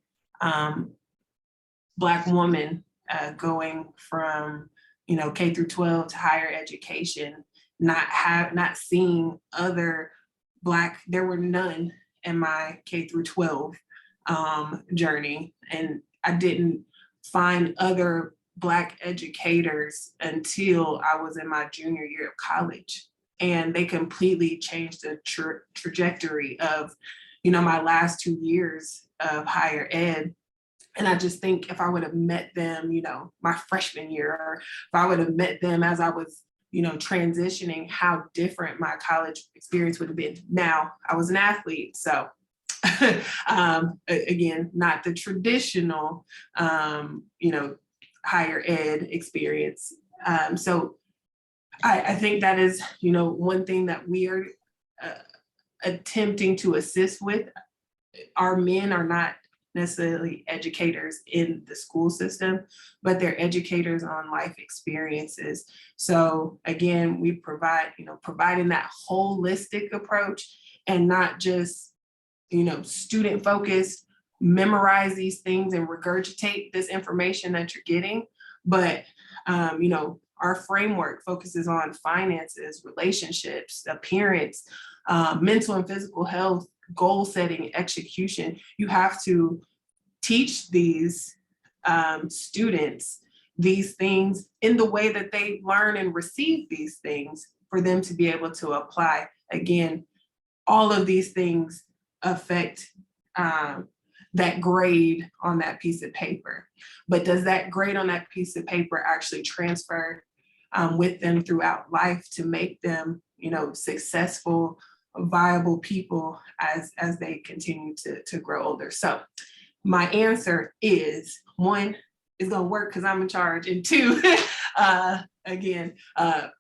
Black woman going from, you know, K through 12 to higher education, not seeing other Black, there were none in my K through 12 journey. And I didn't find other Black educators until I was in my junior year of college. And they completely changed the trajectory of, you know, my last 2 years of higher ed. And I just think if I would have met them, you know, my freshman year, or if I would have met them as I was, you know, transitioning, how different my college experience would have been. Now, I was an athlete, so again, not the traditional, you know, higher ed experience. So I think that is, you know, one thing that we are attempting to assist with. Our men are not necessarily educators in the school system, but they're educators on life experiences. So again, we provide, you know, providing that holistic approach and not just, you know, student focused, memorize these things and regurgitate this information that you're getting. But, you know, our framework focuses on finances, relationships, appearance, mental and physical health, goal setting, execution. You have to teach these students these things in the way that they learn and receive these things for them to be able to apply. Again, all of these things affect that grade on that piece of paper. But does that grade on that piece of paper actually transfer with them throughout life to make them, you know, successful, viable people as they continue to grow older? So my answer is, one, it's gonna work because I'm in charge, and two, again,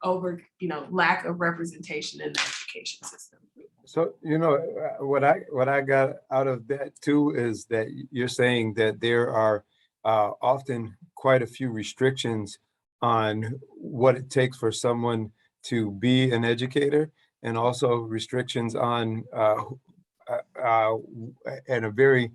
over, you know, lack of representation in the education system. So, you know, what I got out of that too is that you're saying that there are often quite a few restrictions on what it takes for someone to be an educator, and also restrictions on and a very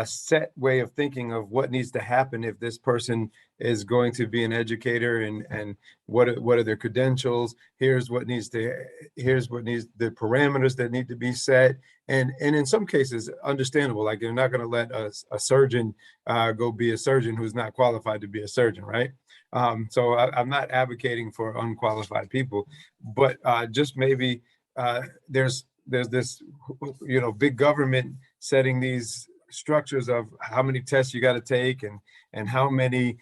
set way of thinking of what needs to happen if this person is going to be an educator, and what are their credentials. Here's what needs the parameters that need to be set, and in some cases understandable. Like, you're not going to let a surgeon go be a surgeon who's not qualified to be a surgeon, right? So I'm not advocating for unqualified people, but just maybe there's this, you know, big government setting these structures of how many tests you got to take, and how many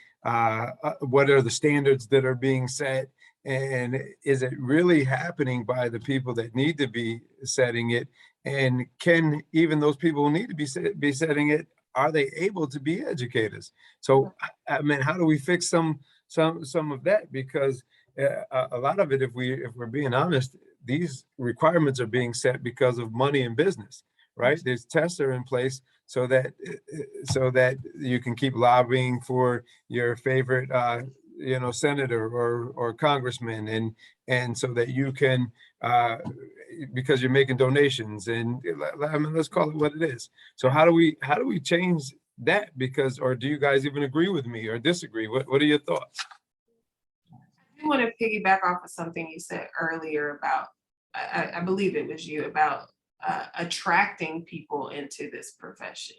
what are the standards that are being set, and is it really happening by the people that need to be setting it, and can even those people who need to be setting it, are they able to be educators? So I mean, how do we fix some of that? Because a lot of it, if we're being honest, these requirements are being set because of money and business, right? These tests are in place so that you can keep lobbying for your favorite you know, senator or congressman, and so that you can because you're making donations, and I mean, let's call it what it is. So how do we change that? Because, or do you guys even agree with me or disagree? What are your thoughts? I want to piggyback off of something you said earlier about, I believe it was you, about attracting people into this profession.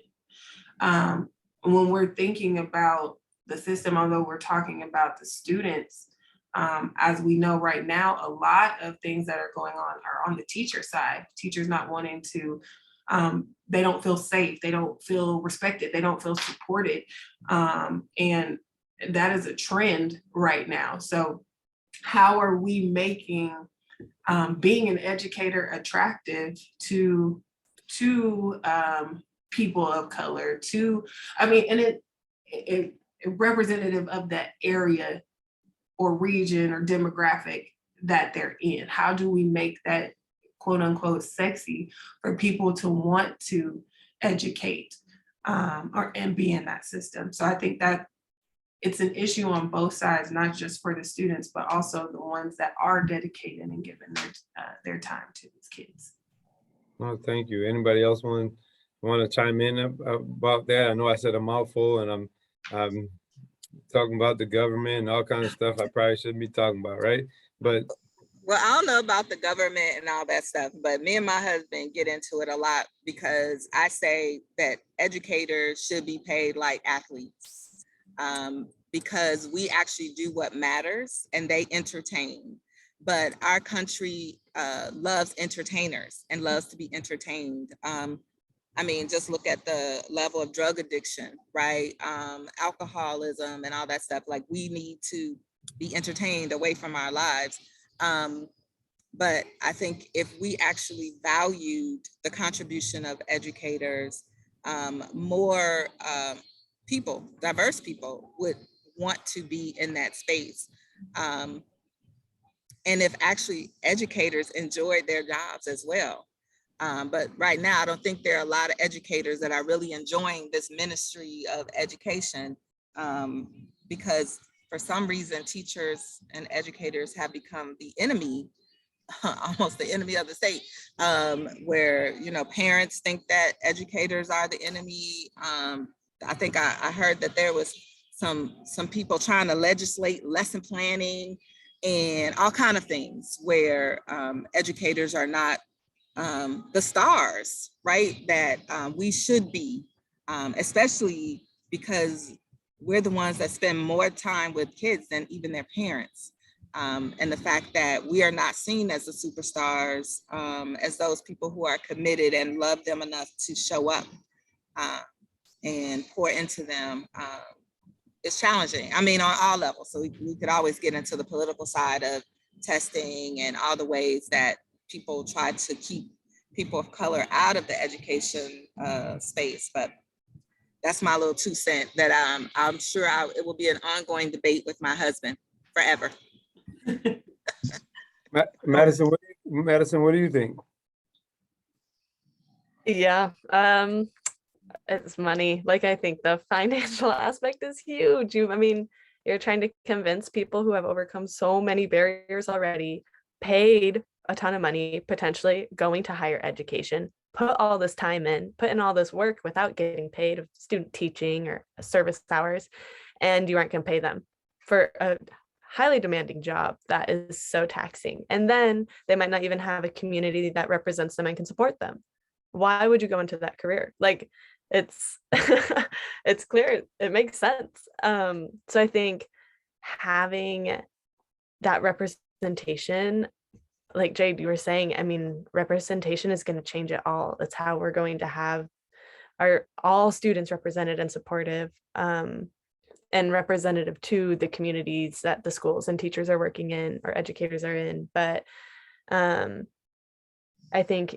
When we're thinking about the system, although we're talking about the students, as we know right now, a lot of things that are going on are on the teacher side. Teachers not wanting to, they don't feel safe, they don't feel respected, they don't feel supported. And that is a trend right now. So how are we making being an educator attractive to people of color, and it representative of that area or region or demographic that they're in? How do we make that quote unquote sexy for people to want to educate and be in that system? So I think that it's an issue on both sides, not just for the students, but also the ones that are dedicated and giving their time to these kids. Well, thank you. Anybody else want to chime in about that? I know I said a mouthful, and I'm talking about the government and all kinds of stuff I probably shouldn't be talking about, right? But Well, I don't know about the government and all that stuff, but me and my husband get into it a lot because I say that educators should be paid like athletes, because we actually do what matters and they entertain. But our country loves entertainers and loves to be entertained. Just look at the level of drug addiction, right? Alcoholism and all that stuff. Like, we need to be entertained away from our lives. But I think if we actually valued the contribution of educators, more people, diverse people, would want to be in that space. And if actually educators enjoyed their jobs as well. But right now, I don't think there are a lot of educators that are really enjoying this ministry of education, because for some reason, teachers and educators have become the enemy, almost the enemy of the state, where, parents think that educators are the enemy. I think I heard that there was some people trying to legislate lesson planning and all kind of things where educators are not the stars, right, that we should be, especially because we're the ones that spend more time with kids than even their parents. And the fact that we are not seen as the superstars, as those people who are committed and love them enough to show up and pour into them, is challenging. On all levels. So we could always get into the political side of testing and all the ways that people try to keep people of color out of the education space. But that's my little 2 cents that I'm sure it will be an ongoing debate with my husband forever. Madison, what do you think? Yeah, it's money. Like, I think the financial aspect is huge. You're trying to convince people who have overcome so many barriers already, paid a ton of money, potentially going to higher education, put all this time in, put in all this work without getting paid of student teaching or service hours, and you aren't going to pay them for a highly demanding job that is so taxing. And then they might not even have a community that represents them and can support them. Why would you go into that career? Like, it's it's clear, it makes sense. So I think having that representation, like Jade, you were saying, representation is going to change it all. It's how we're going to have all students represented and supportive, and representative to the communities that the schools and teachers are working in or educators are in. But I think,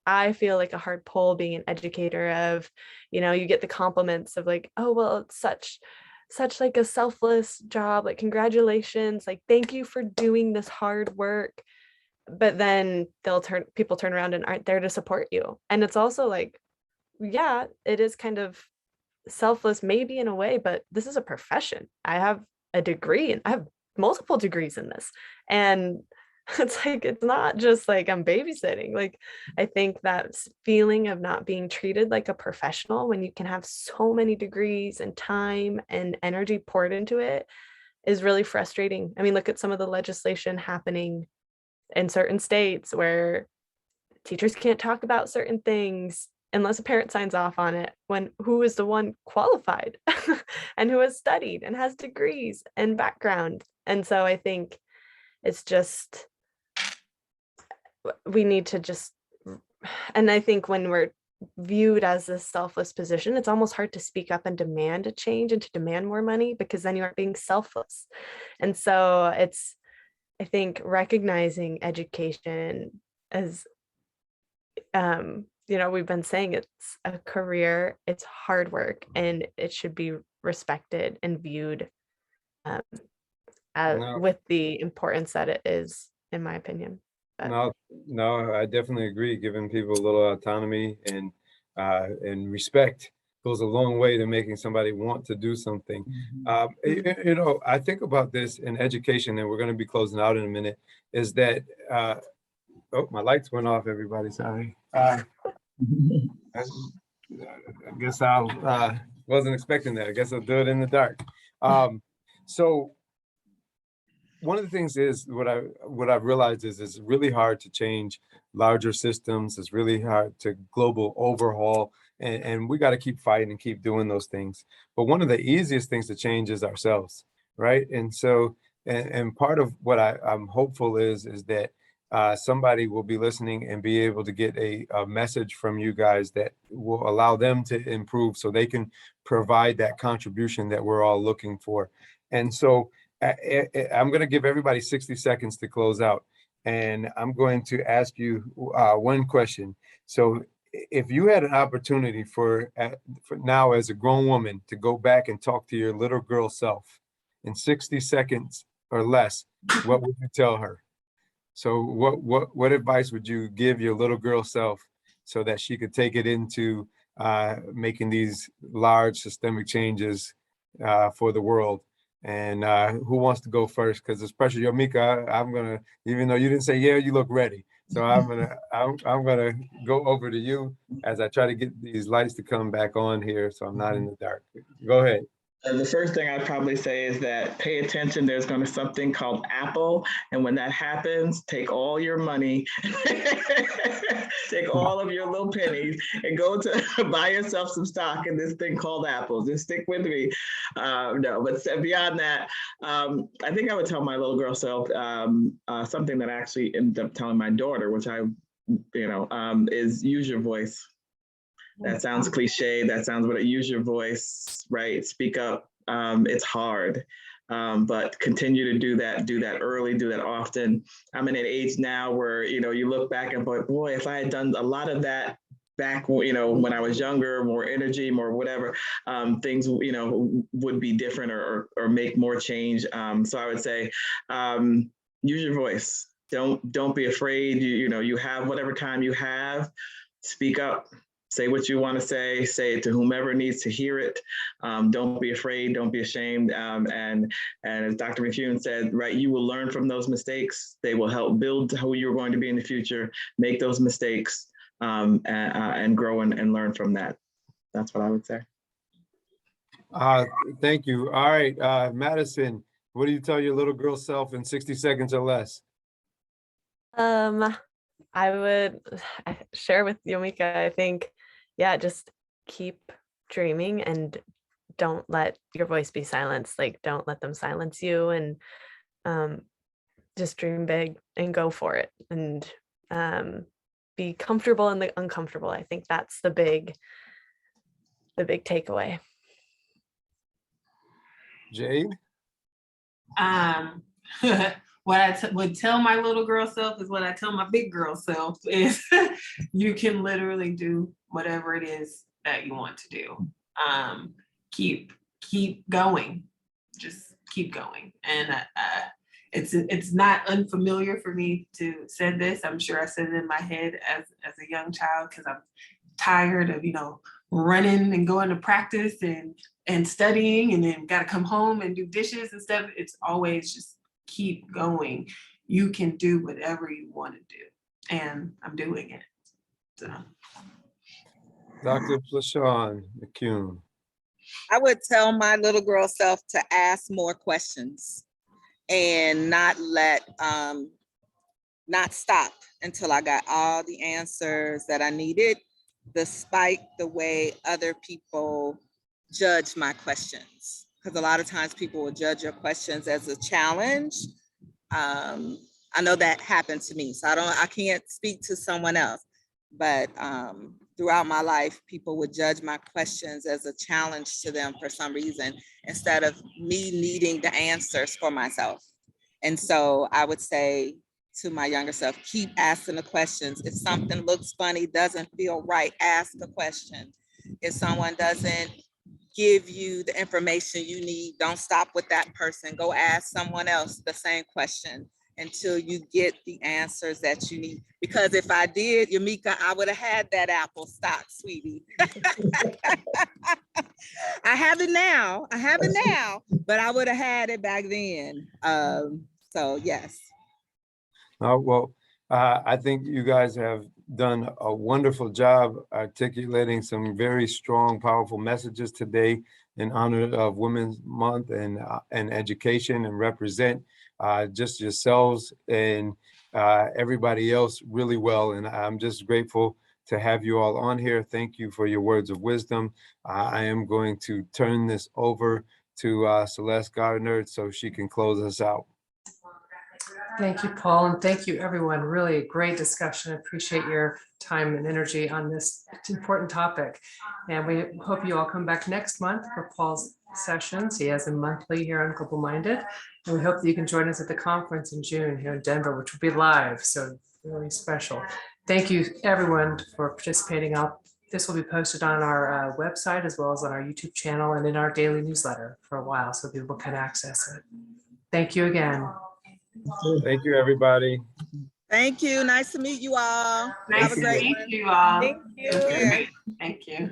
I feel like a hard pull being an educator of, you get the compliments of like, oh, well, it's such like a selfless job, like, congratulations, like, thank you for doing this hard work. But then people turn around and aren't there to support you. And it's also like, yeah, it is kind of selfless maybe in a way, but this is a profession. I have a degree and I have multiple degrees in this. And It's like, it's not just like I'm babysitting. Like, I think that feeling of not being treated like a professional when you can have so many degrees and time and energy poured into it is really frustrating. I mean, look at some of the legislation happening in certain states where teachers can't talk about certain things unless a parent signs off on it, when who is the one qualified and who has studied and has degrees and background. And so I think it's just, we need to just, and I think when we're viewed as this selfless position, it's almost hard to speak up and demand a change and to demand more money, because then you aren't being selfless. And so it's, I think, recognizing education as, we've been saying it's a career, it's hard work, and it should be respected and viewed No, with the importance that it is, in my opinion. But no, I definitely agree. Giving people a little autonomy and respect goes a long way to making somebody want to do something. I think about this in education, and we're going to be closing out in a minute, is that, oh, my lights went off, everybody, sorry. I guess I wasn't expecting that. I guess I'll do it in the dark. So one of the things is what I've realized is it's really hard to change larger systems. It's really hard to global overhaul, and we got to keep fighting and keep doing those things. But one of the easiest things to change is ourselves, right? And so, and part of what I'm hopeful is that somebody will be listening and be able to get a message from you guys that will allow them to improve, so they can provide that contribution that we're all looking for. And so I'm going to give everybody 60 seconds to close out, and I'm going to ask you one question. So if you had an opportunity for now as a grown woman to go back and talk to your little girl self in 60 seconds or less, what would you tell her? So what advice would you give your little girl self so that she could take it into making these large systemic changes for the world? And who wants to go first? Because especially Yomika, I'm gonna, even though you didn't say yeah, you look ready. So I'm gonna go over to you as I try to get these lights to come back on here, so I'm not in the dark. Go ahead. The first thing I'd probably say is that pay attention. There's going to be something called Apple. And when that happens, take all your money, take all of your little pennies and go to buy yourself some stock in this thing called Apple. Just stick with me. No, but beyond that, I think I would tell my little girl self something that I actually ended up telling my daughter, which is use your voice. That sounds cliche. That sounds what it, use your voice, right? Speak up. It's hard, but continue to do that early, do that often. I'm in an age now where, you look back and boy, if I had done a lot of that back, when I was younger, more energy, more whatever, things, would be different or make more change. So I would say, use your voice. Don't be afraid. You have whatever time you have, speak up. Say what you want to say it to whomever needs to hear it. Don't be afraid, don't be ashamed. And as Dr. Mccoon said, right, you will learn from those mistakes. They will help build who you're going to be in the future, make those mistakes, and grow and learn from that. That's what I would say. Thank you. All right, Madison, what do you tell your little girl self in 60 seconds or less? I would share with Yomika, I think, just keep dreaming and don't let your voice be silenced. Like, don't let them silence you, and just dream big and go for it, and be comfortable in the uncomfortable. I think that's the big takeaway. Jade? What I would tell my little girl self is what I tell my big girl self is you can literally do whatever it is that you want to do. Keep going, just keep going. And it's not unfamiliar for me to say this. I'm sure I said it in my head as a young child, because I'm tired of, running and going to practice and studying, and then got to come home and do dishes and stuff. It's always just keep going. you can do whatever you want to do. And I'm doing it. So. Dr. Prashan Mccoon. I would tell my little girl self to ask more questions and not stop until I got all the answers that I needed, despite the way other people judge my questions. Because a lot of times people will judge your questions as a challenge. I know that happened to me, so I can't speak to someone else, but throughout my life, people would judge my questions as a challenge to them for some reason, instead of me needing the answers for myself. And so I would say to my younger self, keep asking the questions. If something looks funny, doesn't feel right, ask the question. If someone doesn't give you the information you need, don't stop with that person. Go ask someone else the same question until you get the answers that you need. Because if I did, Yamika, I would have had that Apple stock, sweetie. I have it now, but I would have had it back then. So yes. Well, I think you guys have done a wonderful job articulating some very strong, powerful messages today in honor of Women's Month and education, and represent just yourselves and everybody else really well. And I'm just grateful to have you all on here. Thank you for your words of wisdom. I am going to turn this over to Celeste Gardner so she can close us out. Thank you, Paul, and thank you, everyone. Really a great discussion. I appreciate your time and energy on this important topic. And we hope you all come back next month for Paul's sessions. He has a monthly here on Global Minded. And we hope that you can join us at the conference in June here in Denver, which will be live, so really special. Thank you, everyone, for participating. This will be posted on our website as well as on our YouTube channel and in our daily newsletter for a while, so people can access it. Thank you again. Thank you, everybody. Thank you. Nice to meet you all. Nice to meet you all. Thank you. It was great. Thank you.